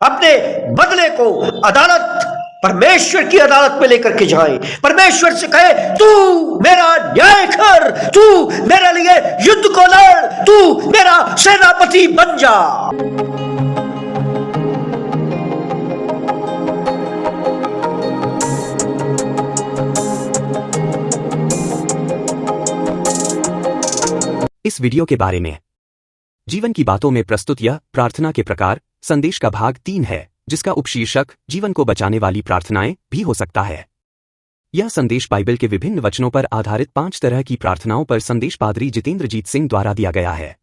अपने बदले को अदालत, परमेश्वर की अदालत में लेकर के जाए। परमेश्वर से कहे, तू मेरा न्याय कर, तू मेरे लिए युद्ध को लड़, तू मेरा सेनापति बन जा। इस वीडियो के बारे में जीवन की बातों में प्रस्तुत यह प्रार्थना के प्रकार संदेश का भाग 3 है, जिसका उपशीर्षक जीवन को बचाने वाली प्रार्थनाएं भी हो सकता है। यह संदेश बाइबल के विभिन्न वचनों पर आधारित 5 तरह की प्रार्थनाओं पर संदेश पादरी जितेंद्रजीत सिंह द्वारा दिया गया है।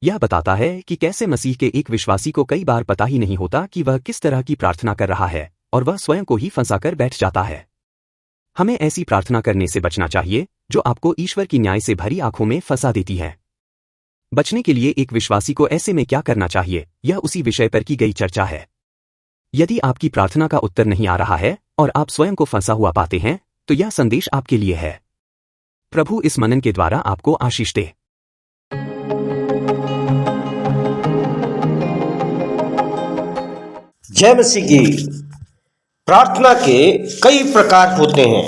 यह बताता है कि कैसे मसीह के एक विश्वासी को कई बार पता ही नहीं होता कि वह किस तरह की प्रार्थना कर रहा है और वह स्वयं को ही फंसाकर बैठ जाता है। हमें ऐसी प्रार्थना करने से बचना चाहिए जो आपको ईश्वर की न्याय से भरी आंखों में फंसा देती है। बचने के लिए एक विश्वासी को ऐसे में क्या करना चाहिए, यह उसी विषय पर की गई चर्चा है। यदि आपकी प्रार्थना का उत्तर नहीं आ रहा है और आप स्वयं को फंसा हुआ पाते हैं, तो यह संदेश आपके लिए है। प्रभु इस मनन के द्वारा आपको आशीष दे। जय मसीह की। प्रार्थना के कई प्रकार होते हैं।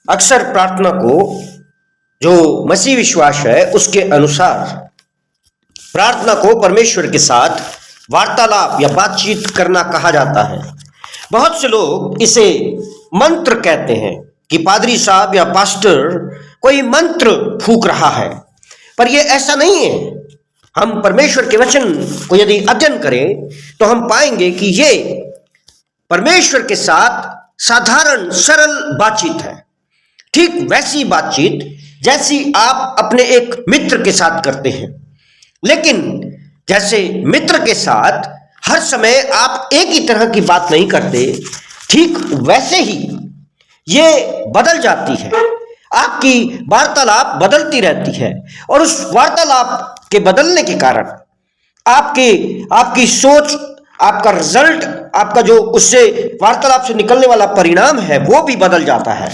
अक्सर प्रार्थना को जो मसीह विश्वास है उसके अनुसार प्रार्थना को परमेश्वर के साथ वार्तालाप या बातचीत करना कहा जाता है। बहुत से लोग इसे मंत्र कहते हैं कि पादरी साहब या पास्टर कोई मंत्र फूंक रहा है, पर यह ऐसा नहीं है। हम परमेश्वर के वचन को यदि अध्ययन करें तो हम पाएंगे कि ये परमेश्वर के साथ साधारण सरल बातचीत है, ठीक वैसी बातचीत जैसी आप अपने एक मित्र के साथ करते हैं। लेकिन जैसे मित्र के साथ हर समय आप एक ही तरह की बात नहीं करते, ठीक वैसे ही ये बदल जाती है। आपकी वार्तालाप बदलती रहती है और उस वार्तालाप के बदलने के कारण आपकी सोच, आपका रिजल्ट, आपका जो उससे वार्तालाप से निकलने वाला परिणाम है वो भी बदल जाता है।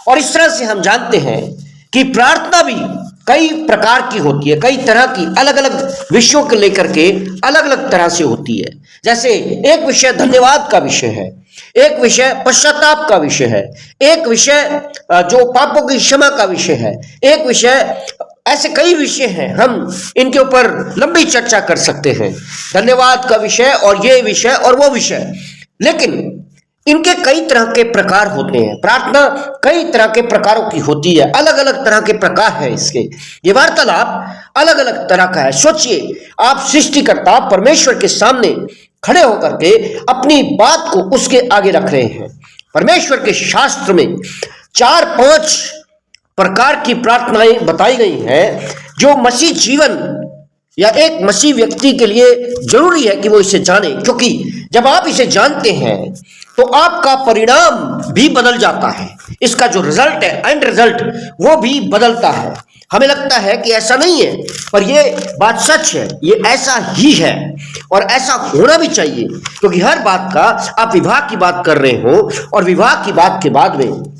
और इस तरह से हम जानते हैं कि प्रार्थना भी कई प्रकार की होती है, कई तरह की, अलग अलग विषयों को लेकर के अलग अलग तरह से होती है। जैसे एक विषय धन्यवाद का विषय है, एक विषय पश्चाताप का विषय है, एक विषय जो पापों की क्षमा का विषय है, एक विषय, ऐसे कई विषय हैं। हम इनके ऊपर लंबी चर्चा कर सकते हैं, धन्यवाद का विषय और ये विषय और वो विषय। लेकिन इनके कई तरह के प्रकार होते हैं। प्रार्थना कई तरह के प्रकारों की होती है, अलग अलग तरह के प्रकार है इसके। ये वार्तालाप अलग अलग तरह का है। सोचिए, आप सृष्टिकर्ता परमेश्वर के सामने खड़े होकर के अपनी बात को उसके आगे रख रहे हैं। परमेश्वर के शास्त्र में 4-5 प्रकार की प्रार्थनाएं बताई गई हैं जो मसीह जीवन या एक मसीह व्यक्ति के लिए जरूरी है कि वो इसे जाने, क्योंकि जब आप इसे जानते हैं तो आपका परिणाम भी बदल जाता है। इसका जो रिजल्ट है, एंड रिजल्ट, वो भी बदलता है। हमें लगता है कि ऐसा नहीं है, पर यह बात सच है, ये ऐसा ही है और ऐसा होना भी चाहिए। क्योंकि हर बात का, आप विवाह की बात कर रहे हो और विवाह की बात के बाद में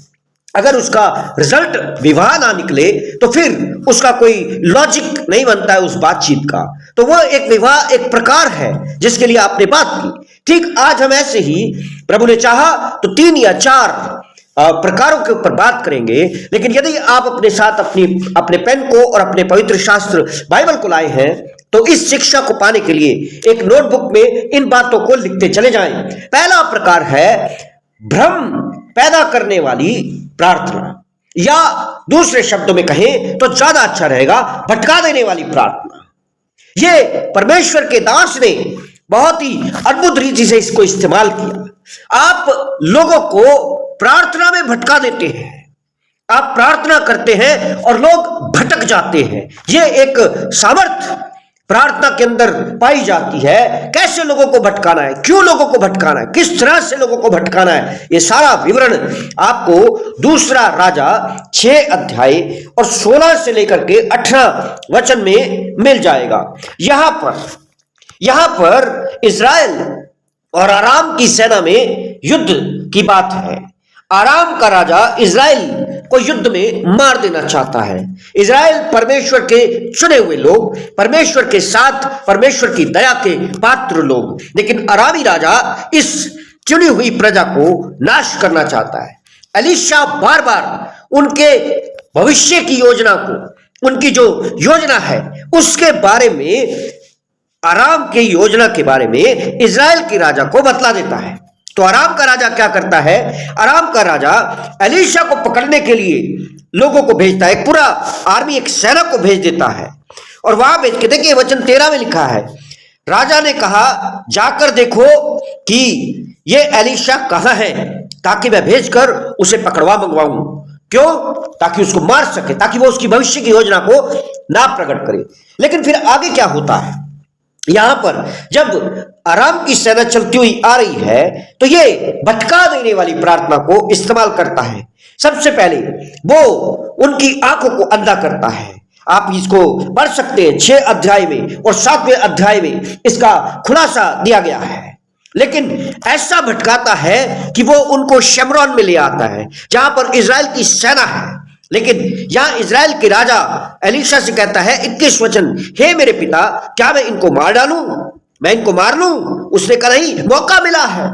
अगर उसका रिजल्ट विवाह ना निकले तो फिर उसका कोई लॉजिक नहीं बनता है उस बातचीत का। तो वो एक विवाह एक प्रकार है जिसके लिए आपने बात की। ठीक आज हम ऐसे ही प्रभु ने चाहा तो 3 या 4 प्रकारों के ऊपर बात करेंगे। लेकिन यदि आप अपने साथ अपने पेन को और अपने पवित्र शास्त्र बाइबल को लाए हैं तो इस शिक्षा को पाने के लिए एक नोटबुक में इन बातों को लिखते चले जाएं। पहला प्रकार है भ्रम पैदा करने वाली प्रार्थना, या दूसरे शब्दों में कहें तो ज्यादा अच्छा रहेगा, भटका देने वाली प्रार्थना। ये परमेश्वर के दास ने बहुत ही अद्भुत रीति से इसको इस्तेमाल किया। आप लोगों को प्रार्थना में भटका देते हैं। आप प्रार्थना करते हैं और लोग भटक जाते हैं। ये एक सामर्थ्य प्रार्थना के अंदर पाई जाती है। कैसे लोगों को भटकाना है, क्यों लोगों को भटकाना है, किस तरह से लोगों को भटकाना है, ये सारा विवरण आपको दूसरा राजा 6 अध्याय और 16 से लेकर के 18 वचन में मिल जाएगा। यहां पर इजराइल और आराम की सेना में युद्ध की बात है। आराम का राजा इजराइल को युद्ध में मार देना चाहता है। इज़राइल परमेश्वर के चुने हुए लोग, परमेश्वर के साथ परमेश्वर की दया के पात्र लोग, लेकिन अरामी राजा इस चुनी हुई प्रजा को नाश करना चाहता है। एलीशा बार बार उनके भविष्य की योजना को, उनकी जो योजना है उसके बारे में, अराम की योजना के बारे में इज़राइल के राजा को बतला देता है। तो अराम का राजा क्या करता है? अराम का राजा एलीशा को पकड़ने के लिए लोगों को भेजता है, एक पूरा आर्मी, एक सेना को भेज देता है। और वहां भेज के देखिए वचन 13 में लिखा है, राजा ने कहा जाकर देखो कि ये एलीशा कहां है, ताकि मैं भेजकर उसे पकड़वा मंगवाऊं। क्यों? ताकि उसको मार सके, ताकि वो उसकी भविष्य की योजना को ना प्रकट करे। लेकिन फिर आगे क्या होता है? यहां पर जब अराम की सेना चलती हुई आ रही है तो ये भटका देने वाली प्रार्थना को इस्तेमाल करता है। सबसे पहले वो उनकी आंखों को अंधा करता है। आप इसको पढ़ सकते हैं 6 अध्याय में और 7वें अध्याय में इसका खुलासा दिया गया है। लेकिन ऐसा भटकाता है कि वो उनको शेमरोन में ले आता है जहां पर इज़राइल की सेना है। लेकिन यहां इज़राइल के राजा एलीशा से कहता है 21 वचन, हे मेरे पिता, क्या मैं इनको मार डालूं? मैं इनको मार लूं? उसने कहा नहीं, मौका मिला है,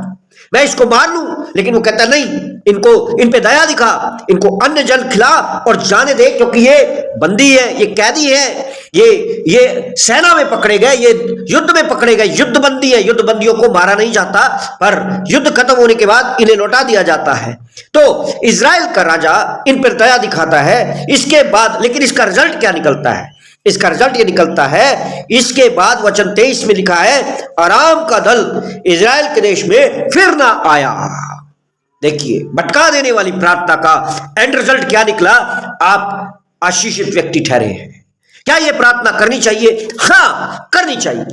मैं इसको मार लूं। लेकिन वो कहता नहीं, इनको, इन पे दया दिखा, इनको अन्न जल खिला और जाने दे, क्योंकि ये बंदी है, ये कैदी है, ये सेना में पकड़े गए, ये युद्ध में पकड़े गए, युद्ध बंदी है। युद्ध बंदियों को मारा नहीं जाता, पर युद्ध खत्म होने के बाद इन्हें लौटा दिया जाता है। तो इज़राइल का राजा इन पर दया दिखाता है। इसके बाद लेकिन इसका रिजल्ट क्या निकलता है? इसका रिजल्ट ये निकलता है, इसके बाद वचन 23 में लिखा है, अराम का दल इज़राइल के देश में फिर ना आया। देखिए, भटका देने वाली प्रार्थना का एंड रिजल्ट क्या निकला? आप आशीषित व्यक्ति ठहरे हैं। क्या यह प्रार्थना करनी चाहिए? हाँ, करनी चाहिए।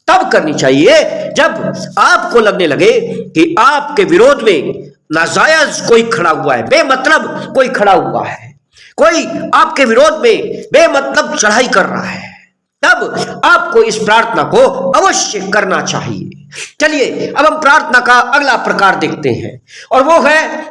तब करनी चाहिए जब आपको लगने लगे कि आपके विरोध में नाजायज कोई खड़ा हुआ है, बेमतलब कोई खड़ा हुआ है, कोई आपके विरोध में बेमतलब चढ़ाई कर रहा है, तब आपको इस प्रार्थना को अवश्य करना चाहिए। चलिए अब हम प्रार्थना का अगला प्रकार देखते हैं, और वो है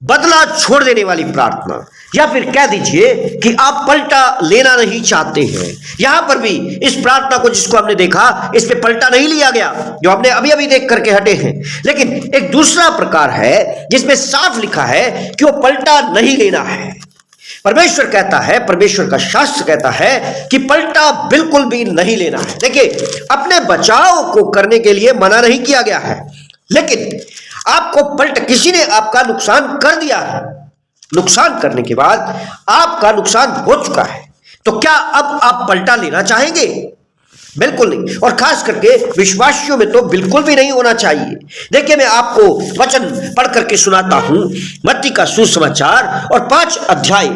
बदला छोड़ देने वाली प्रार्थना, या फिर कह दीजिए कि आप पलटा लेना नहीं चाहते हैं। यहां पर भी इस प्रार्थना को, जिसको हमने देखा, इस पे पलटा नहीं लिया गया, जो हमने अभी अभी देख करके हटे हैं। लेकिन एक दूसरा प्रकार है जिसमें साफ लिखा है कि वो पलटा नहीं लेना है। परमेश्वर कहता है, परमेश्वर का शास्त्र कहता है कि पलटा बिल्कुल भी नहीं लेना है। देखिए, अपने बचाव को करने के लिए मना नहीं किया गया है, लेकिन आपको किसी ने आपका नुकसान कर दिया है, नुकसान करने के बाद आपका नुकसान हो चुका है, तो क्या अब आप पलटा लेना चाहेंगे? बिल्कुल नहीं, और खास करके विश्वासियों में तो बिल्कुल भी नहीं होना चाहिए। देखिए, मैं आपको वचन पढ़ करके सुनाता हूं, मत्ती का सुसमाचार और 5 अध्याय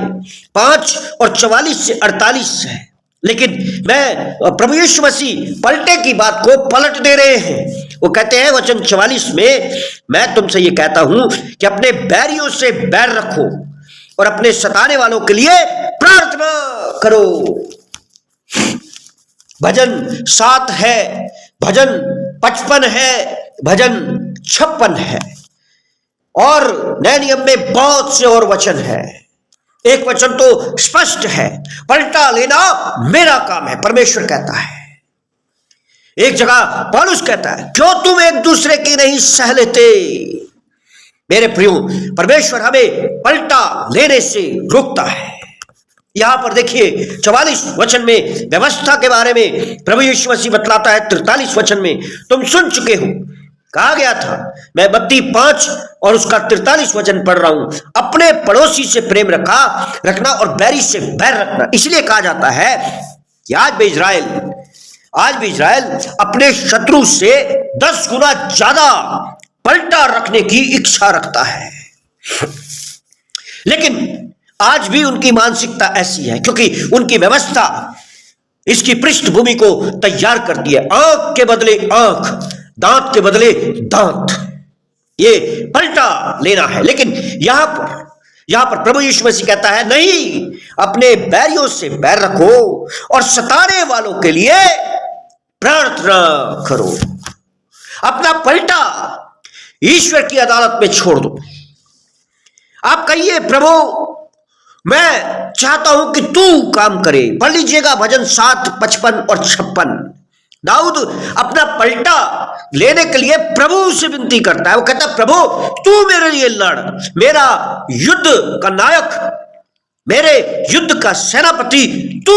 5 और 44 से 48 है। लेकिन मैं प्रभु यीशु मसीह पलटे की बात को पलट दे रहे हैं। वो कहते हैं वचन 44 में, मैं तुमसे ये कहता हूं कि अपने बैरियों से बैर रखो और अपने सताने वालों के लिए प्रार्थना करो। भजन 7 है, भजन 55 है, भजन 56 है, और नए नियम में बहुत से और वचन है। एक वचन तो स्पष्ट है, पलटा लेना मेरा काम है, परमेश्वर कहता है। एक जगह पौलुस कहता है, क्यों तुम एक दूसरे की नहीं सह लेते? मेरे प्रियो, परमेश्वर हमें पलटा लेने से रोकता है। यहां पर देखिए 44 वचन में व्यवस्था के बारे में प्रभु यीशु मसीह बतलाता है। 43 वचन में तुम सुन चुके हो, कहा गया था, मैं मत्ती 5 और उसका 43 वचन पढ़ रहा हूं, अपने पड़ोसी से प्रेम रखना और बैरी से बैर रखना। इसलिए कहा जाता है कि आज भी इज़राइल अपने शत्रु से 10 गुना ज्यादा पलटा रखने की इच्छा रखता है। लेकिन आज भी उनकी मानसिकता ऐसी है, क्योंकि उनकी व्यवस्था इसकी पृष्ठभूमि को तैयार करती है। आंख के बदले आंख, दांत के बदले दांत, ये पलटा लेना है। लेकिन यहां पर प्रभु यीशु मसीह कहता है, नहीं, अपने बैरियों से बैर रखो और सताने वालों के लिए प्रार्थना करो। अपना पलटा ईश्वर की अदालत में छोड़ दो। आप कहिए प्रभु मैं चाहता हूं कि तू काम करे। पढ़ लीजिएगा भजन 7, 55 और 56। दाऊद अपना पलटा लेने के लिए प्रभु से विनती करता है। वो कहता है प्रभु तू मेरे लिए लड़, मेरा युद्ध का नायक, मेरे युद्ध का सेनापति तू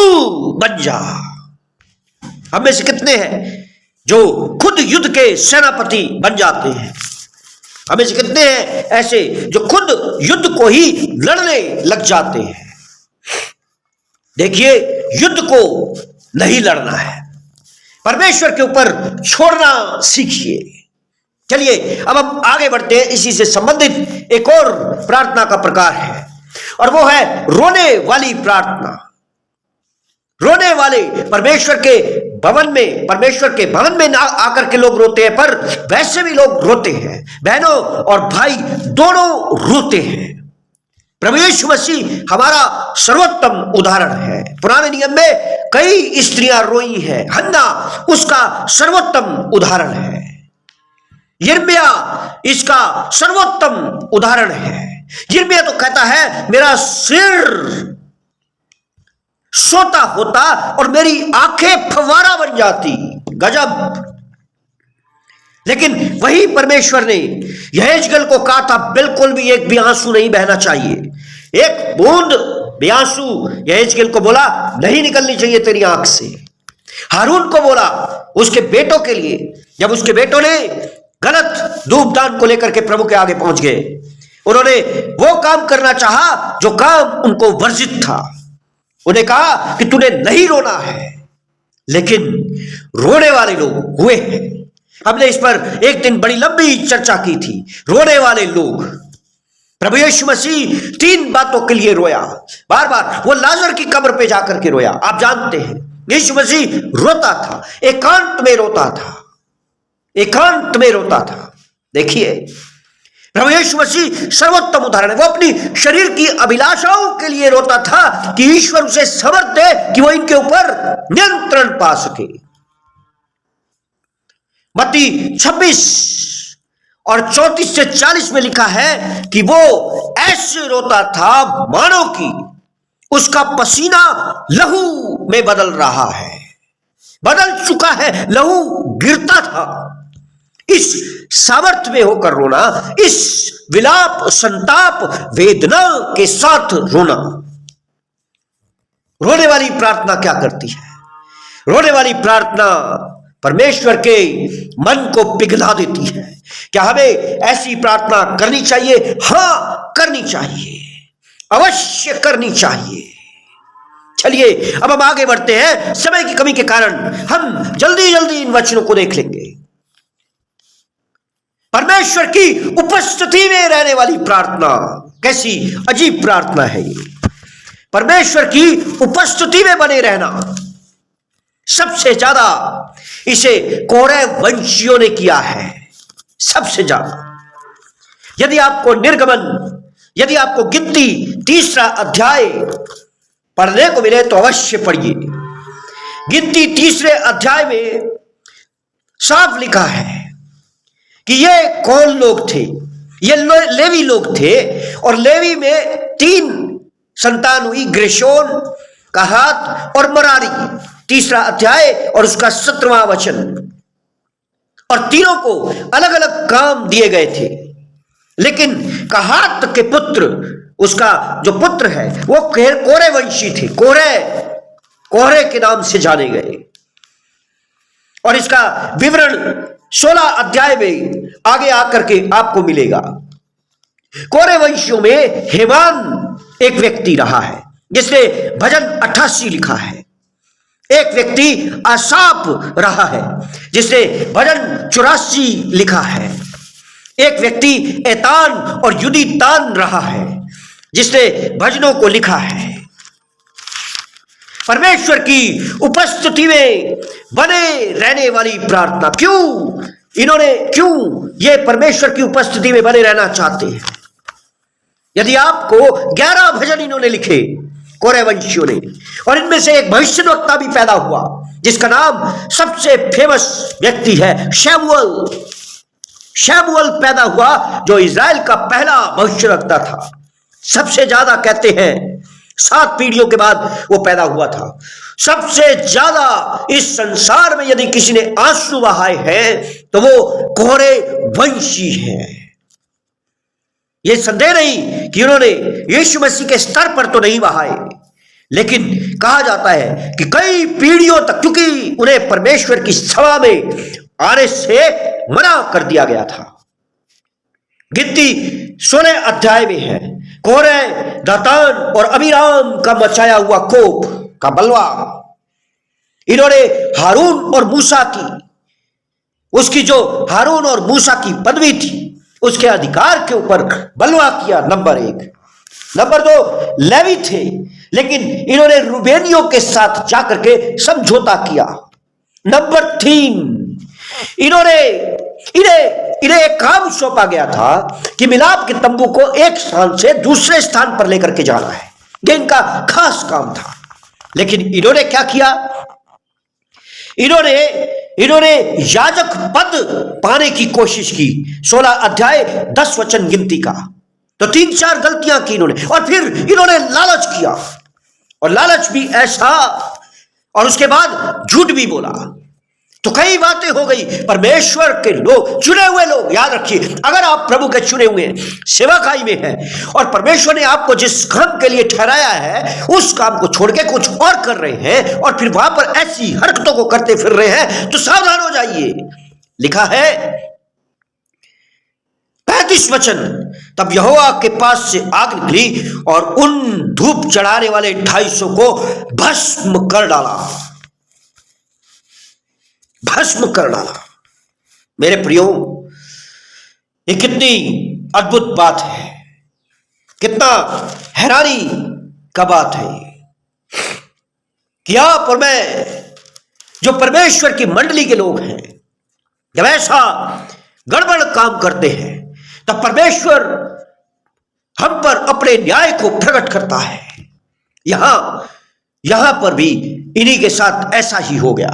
बन जा। हम में से कितने हैं जो खुद युद्ध के सेनापति बन जाते हैं? हमें से कितने हैं ऐसे जो खुद युद्ध को ही लड़ने लग जाते हैं? देखिए, युद्ध को नहीं लड़ना है, परमेश्वर के ऊपर छोड़ना सीखिए। चलिए अब हम आगे बढ़ते हैं। इसी से संबंधित एक और प्रार्थना का प्रकार है और वो है रोने वाली प्रार्थना। रोने वाले परमेश्वर के भवन में ना आकर के लोग रोते हैं, पर वैसे भी लोग रोते हैं। बहनों और भाई दोनों रोते हैं। प्रभु यीशु मसीह हमारा सर्वोत्तम उदाहरण है। पुराने नियम में कई स्त्रियां रोई हैं, हन्ना उसका सर्वोत्तम उदाहरण है। यिर्मयाह इसका सर्वोत्तम उदाहरण है। यिर्मयाह तो कहता है मेरा सिर सोता होता और मेरी आंखें फव्वारा बन जाती। गजब। लेकिन वही परमेश्वर ने यहेजकेल को कहा था बिल्कुल भी एक भी आंसू नहीं बहना चाहिए। एक बूंद भी आंसू यहेजकेल को बोला नहीं निकलनी चाहिए तेरी आंख से। हारून को बोला उसके बेटों के लिए, जब उसके बेटों ने गलत धूपदान को लेकर के प्रभु के आगे पहुंच गए, उन्होंने वो काम करना चाहा जो काम उनको वर्जित था। उन्हें कहा कि तूने नहीं रोना है, लेकिन रोने वाले लोग हुए हैं। हमने इस पर एक दिन बड़ी लंबी चर्चा की थी। रोने वाले लोग, प्रभु यीशु मसीह 3 बातों के लिए रोया बार बार। वो लाजर की कब्र पे जाकर के रोया। आप जानते हैं यीशु मसीह रोता था, एकांत में रोता था, एकांत में रोता था। देखिए प्रभु यीशु मसीह सर्वोत्तम उदाहरण है। वो अपनी शरीर की अभिलाषाओं के लिए रोता था कि ईश्वर उसे समर्थ दे कि वो इनके ऊपर नियंत्रण पा सके। मत्ती 26 और 34 से 40 में लिखा है कि वो ऐसे रोता था मानो कि उसका पसीना लहू में बदल रहा है, बदल चुका है, लहू गिरता था। इस सामर्थ्य में होकर रोना, इस विलाप, संताप, वेदना के साथ रोना। रोने वाली प्रार्थना क्या करती है? रोने वाली प्रार्थना परमेश्वर के मन को पिघला देती है। क्या हमें ऐसी प्रार्थना करनी चाहिए? हां, करनी चाहिए, अवश्य करनी चाहिए। चलिए अब हम आगे बढ़ते हैं। समय की कमी के कारण हम जल्दी जल्दी इन वचनों को देख लेंगे। परमेश्वर की उपस्थिति में रहने वाली प्रार्थना, कैसी अजीब प्रार्थना है ये। परमेश्वर की उपस्थिति में बने रहना, सबसे ज्यादा इसे कोरह वंशियों ने किया है, सबसे ज्यादा। यदि आपको निर्गमन, यदि आपको गिनती 3 अध्याय पढ़ने को मिले तो अवश्य पढ़िए। गिनती 3 अध्याय में साफ लिखा है कि ये कौन लोग थे? ये लेवी लोग थे। और लेवी में 3 संतान हुई, गेर्शोन, कहात और मरारी। 3 अध्याय और उसका 17वां वचन। और तीनों को अलग अलग काम दिए गए थे। लेकिन कहात के पुत्र, उसका जो पुत्र है वो कोरह वंशी थे। कोरह के नाम से जाने गए। और इसका विवरण 16 अध्याय में आगे आकर के आपको मिलेगा। कोरह वंशियों में हेमान एक व्यक्ति रहा है जिसने भजन 88 लिखा है। एक व्यक्ति आसाप रहा है जिसने भजन 84 लिखा है। एक व्यक्ति एतान और युदितान रहा है जिसने भजनों को लिखा है। परमेश्वर की उपस्थिति में बने रहने वाली प्रार्थना। क्यों ये परमेश्वर की उपस्थिति में बने रहना चाहते हैं? यदि आपको 11 भजन इन्होंने लिखे कोरह वंशियों ने, और इनमें से एक भविष्यद्वक्ता भी पैदा हुआ जिसका नाम सबसे फेमस व्यक्ति है शमूएल पैदा हुआ, जो इज़राइल का पहला भविष्यद्वक्ता था। सबसे ज्यादा कहते हैं 7 पीढ़ियों के बाद वो पैदा हुआ था। सबसे ज्यादा इस संसार में यदि किसी ने आंसू बहाए हैं तो वो कोरे वंशी हैं। ये संदेह नहीं कि उन्होंने यीशु मसीह के स्तर पर तो नहीं बहाए, लेकिन कहा जाता है कि कई पीढ़ियों तक, क्योंकि उन्हें परमेश्वर की सभा में आने से मना कर दिया गया था। गिनती 16 अध्याय में है। कोरे, दातान और अबीराम का मचाया हुआ कोप का बलवा, इन्होंने हारून और मूसा की, उसकी जो हारून और मूसा की पदवी थी उसके अधिकार के ऊपर बलवा किया। नंबर 1। नंबर 2 लेवी थे, लेकिन इन्होंने रूबेनियों के साथ जाकर के समझौता किया। नंबर 3 इन्हें एक काम सौंपा गया था कि मिलाप के तंबू को एक स्थान से दूसरे स्थान पर लेकर के जाना है। ये इनका खास काम था। लेकिन इन्होंने क्या किया? इन्होंने याजक पद पाने की कोशिश की। 16 अध्याय 10 वचन गिनती का। तो 3-4 गलतियां की इन्होंने, और फिर इन्होंने लालच किया, और लालच भी ऐसा, और उसके बाद झूठ भी बोला। तो कई बातें हो गई। परमेश्वर के लोग, चुने हुए लोग, याद रखिए, अगर आप प्रभु के चुने हुए सेवकाई में हैं और परमेश्वर ने आपको जिस काम के लिए ठहराया है उस काम को छोड़ के कुछ और कर रहे हैं और फिर वहां पर ऐसी हरकतों को करते फिर रहे हैं, तो सावधान हो जाइए। लिखा है 35 वचन, तब यहोवा के पास से आग निकली और उन धूप चढ़ाने वाले 250 को भस्म कर डाला। भस्म कर डाला। मेरे प्रियो, ये कितनी अद्भुत बात है, कितना हैरानी का बात है कि आप और मैं, जो परमेश्वर की मंडली के लोग हैं, जब ऐसा गड़बड़ काम करते हैं तब परमेश्वर हम पर अपने न्याय को प्रकट करता है। यहां पर भी इन्हीं के साथ ऐसा ही हो गया।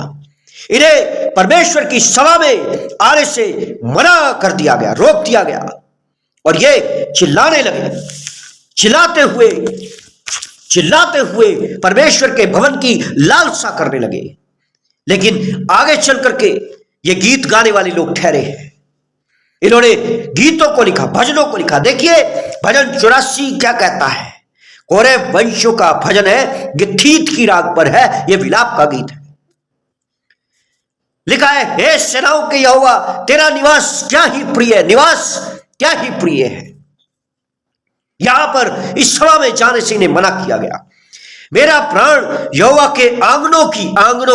इन्हें परमेश्वर की सभा में आने से मना कर दिया गया, रोक दिया गया, और ये चिल्लाने लगे। चिल्लाते हुए परमेश्वर के भवन की लालसा करने लगे। लेकिन आगे चल करके ये गीत गाने वाले लोग ठहरे हैं। इन्होंने गीतों को लिखा, भजनों को लिखा। देखिए भजन 84 क्या कहता है। कोरे वंशों का भजन है, गिथीत की राग पर है, यह विलाप का गीत है। लिखा है, हे सेनाओं के यहोवा, तेरा निवास क्या ही प्रिय है। यहां पर इस सभा में जाने से इन्हें मना किया गया। मेरा प्राण यहोवा के आंगनों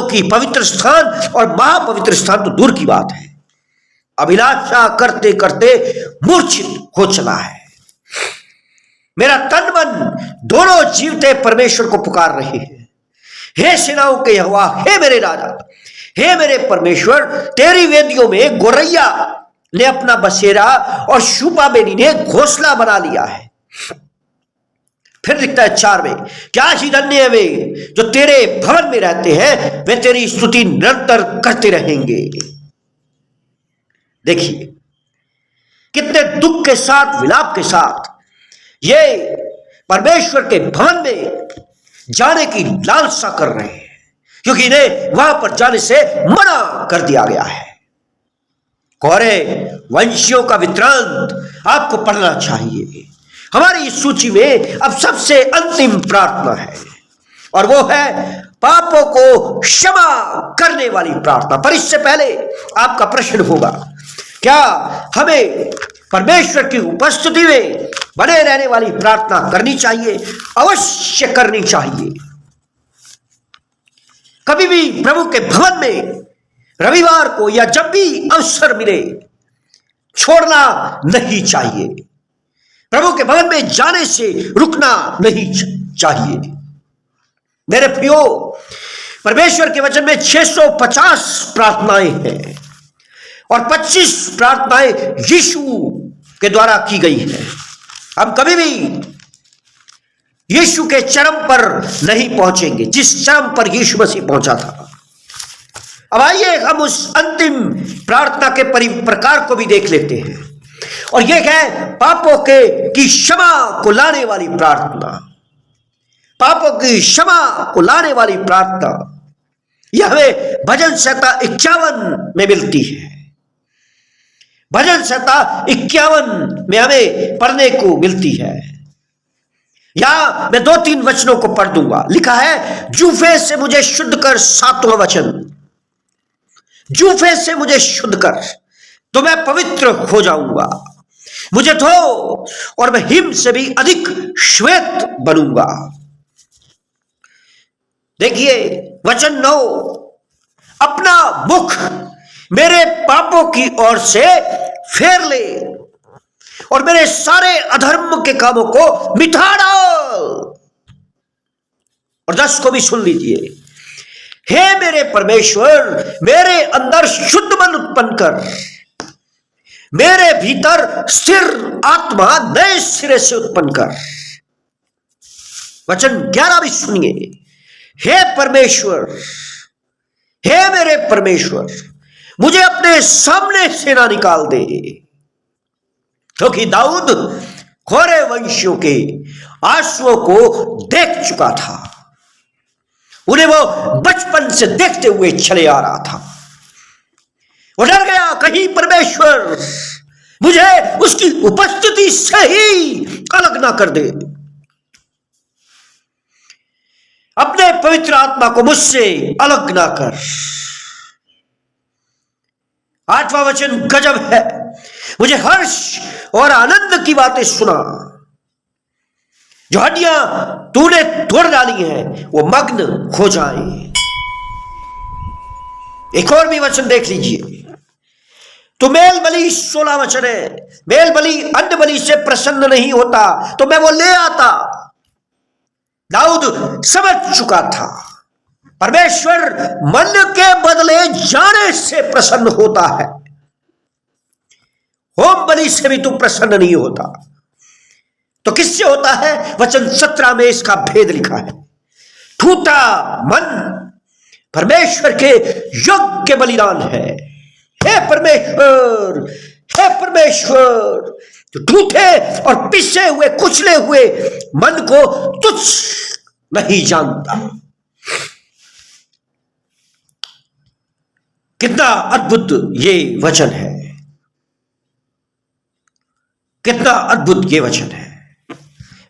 की पवित्र स्थान और महापवित्र स्थान तो दूर की बात है, अभिलाषा करते करते मूर्छित हो चला है। मेरा तन मन दोनों जीवते परमेश्वर को पुकार रहे हैं। हे सेनाओं के यहोवा, हे मेरे राजा, हे मेरे परमेश्वर, तेरी वेदियों में गोरैया ने अपना बसेरा और शूपा बेनी ने घोंसला बना लिया है। फिर लिखता है 4 में, क्या ही धन्य है वे जो तेरे भवन में रहते हैं, वे तेरी स्तुति निरंतर करते रहेंगे। देखिए कितने दुख के साथ, विलाप के साथ ये परमेश्वर के भवन में जाने की लालसा कर रहे हैं, क्योंकि इन्हें वहां पर जाने से मना कर दिया गया है। कोरे वंशियों का वृत्तांत आपको पढ़ना चाहिए। हमारी इस सूची में अब सबसे अंतिम प्रार्थना है, और वो है पापों को क्षमा करने वाली प्रार्थना। पर इससे पहले आपका प्रश्न होगा, क्या हमें परमेश्वर की उपस्थिति में बने रहने वाली प्रार्थना करनी चाहिए? अवश्य करनी चाहिए। कभी भी प्रभु के भवन में रविवार को या जब भी अवसर मिले छोड़ना नहीं चाहिए। प्रभु के भवन में जाने से रुकना नहीं चाहिए। मेरे प्रियो, परमेश्वर के वचन में 650 प्रार्थनाएं हैं और 25 प्रार्थनाएं यीशु के द्वारा की गई हैं। हम कभी भी यीशु के चरम पर नहीं पहुंचेंगे जिस चरम पर यीशु मसीह पहुंचा था। अब आइए हम उस अंतिम प्रार्थना के प्रकार को भी देख लेते हैं। और यह है पापों के की क्षमा को लाने वाली प्रार्थना। पापों की क्षमा को लाने वाली प्रार्थना यह हमें भजन संहिता 51 में मिलती है। भजन संहिता 51 में हमें पढ़ने को मिलती है। या मैं 2-3 वचनों को पढ़ दूंगा। लिखा है, जूफे से मुझे शुद्ध कर, 7वां वचन, जूफे से मुझे शुद्ध कर तो मैं पवित्र हो जाऊंगा, मुझे धो और मैं हिम से भी अधिक श्वेत बनूंगा। देखिए वचन 9, अपना मुख मेरे पापों की ओर से फेर ले और मेरे सारे अधर्म के कामों को मिटा डाल। और 10 को भी सुन लीजिए, हे मेरे परमेश्वर, मेरे अंदर शुद्ध मन उत्पन्न कर, मेरे भीतर स्थिर आत्मा नए सिरे से उत्पन्न कर। वचन 11 भी सुनिए, हे परमेश्वर, हे मेरे परमेश्वर, मुझे अपने सामने से ना निकाल दे। क्योंकि दाऊद खोरे वंशियों के आंसुओं को देख चुका था, उन्हें वो बचपन से देखते हुए चले आ रहा था। वो डर गया कहीं परमेश्वर मुझे उसकी उपस्थिति से ही अलग ना कर दे। अपने पवित्र आत्मा को मुझसे अलग ना कर। 8वां वचन गजब है, मुझे हर्ष और आनंद की बातें सुना। जो हड्डियां तूने तोड़ डाली हैं वो मग्न हो जाएं। एक और भी वचन देख लीजिए, तो मेल बलि, 16 वचन है, मेल बलि अन्न बलि से प्रसन्न नहीं होता तो मैं वो ले आता। दाऊद समझ चुका था परमेश्वर मन के बदले जाने से प्रसन्न होता है, होम बलि से भी तू प्रसन्न नहीं होता तो किससे होता है? वचन 17 में इसका भेद लिखा है। टूटा मन परमेश्वर के योग्य बलिदान है। हे परमेश्वर, हे परमेश्वर, तो टूटे और पिसे हुए कुचले हुए मन को तुच्छ नहीं जानता। कितना अद्भुत ये वचन है, कितना अद्भुत ये वचन है।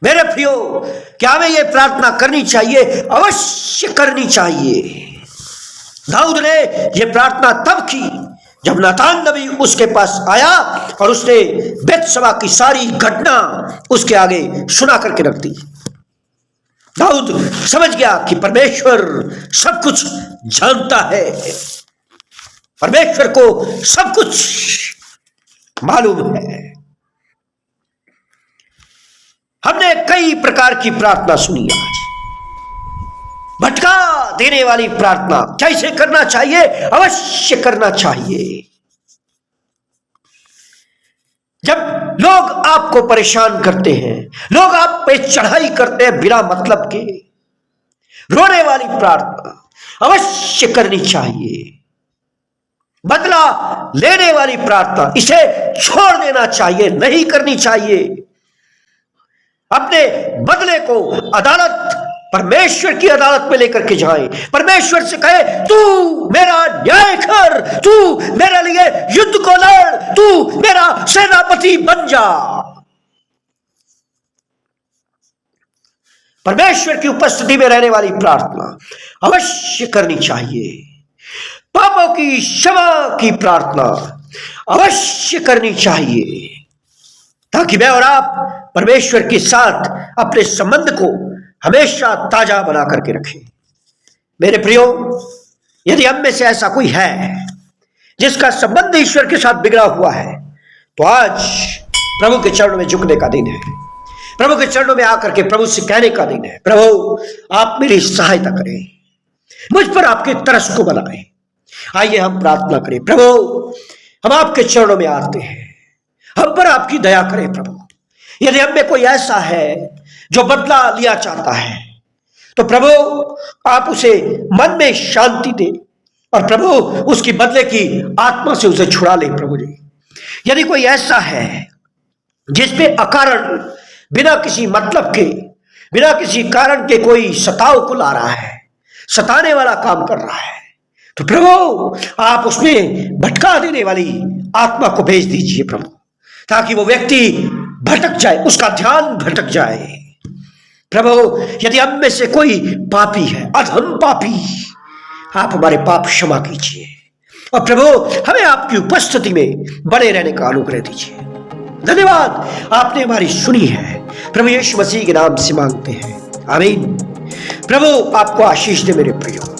मेरे प्रियो, क्या हमें ये प्रार्थना करनी चाहिए? अवश्य करनी चाहिए। दाऊद ने यह प्रार्थना तब की जब नातान नबी उसके पास आया और उसने बेतशबा की सारी घटना उसके आगे सुना करके रख दी। दाऊद समझ गया कि परमेश्वर सब कुछ जानता है, परमेश्वर को सब कुछ मालूम है। हमने कई प्रकार की प्रार्थना सुनी आज। भटका देने वाली प्रार्थना कैसे करना चाहिए? अवश्य करना चाहिए। जब लोग आपको परेशान करते हैं, लोग आप पे चढ़ाई करते हैं बिना मतलब के, रोने वाली प्रार्थना अवश्य करनी चाहिए। बदला लेने वाली प्रार्थना इसे छोड़ देना चाहिए, नहीं करनी चाहिए। अपने बदले को अदालत, परमेश्वर की अदालत में लेकर के जाए, परमेश्वर से कहे तू मेरा न्याय कर, तू मेरे लिए युद्ध को लड़, तू मेरा सेनापति बन जा। परमेश्वर की उपस्थिति में रहने वाली प्रार्थना अवश्य करनी चाहिए। पापों की क्षमा की प्रार्थना अवश्य करनी चाहिए, ताकि मैं और आप परमेश्वर के साथ अपने संबंध को हमेशा ताजा बना करके रखें। मेरे प्रियो, यदि हम में से ऐसा कोई है जिसका संबंध ईश्वर के साथ बिगड़ा हुआ है, तो आज प्रभु के चरणों में झुकने का दिन है। प्रभु के चरणों में आकर के प्रभु से कहने का दिन है, प्रभु आप मेरी सहायता करें, मुझ पर आपके तरस को बनाएं। आइए हम प्रार्थना करें। प्रभु, हम आपके चरणों में आते हैं, हम पर आपकी दया करें प्रभु। यदि हम में कोई ऐसा है जो बदला लिया चाहता है, तो प्रभु आप उसे मन में शांति दे और प्रभु उसकी बदले की आत्मा से उसे छुड़ा ले। प्रभु जी, यदि कोई ऐसा है जिसपे अकारण बिना किसी मतलब के, बिना किसी कारण के कोई सताव को ला रहा है, सताने वाला काम कर रहा है, तो प्रभु आप उसमें भटका देने वाली आत्मा को भेज दीजिए प्रभु, ताकि वो व्यक्ति भटक जाए, उसका ध्यान भटक जाए। प्रभु यदि हम में से कोई पापी है, अधम पापी, आप हमारे पाप क्षमा कीजिए और प्रभु हमें आपकी उपस्थिति में बने रहने का अनुग्रह दीजिए। धन्यवाद, आपने हमारी सुनी है। प्रभु यीशु मसीह के नाम से मांगते हैं, आमीन। प्रभु आपको आशीष दे मेरे प्रियो।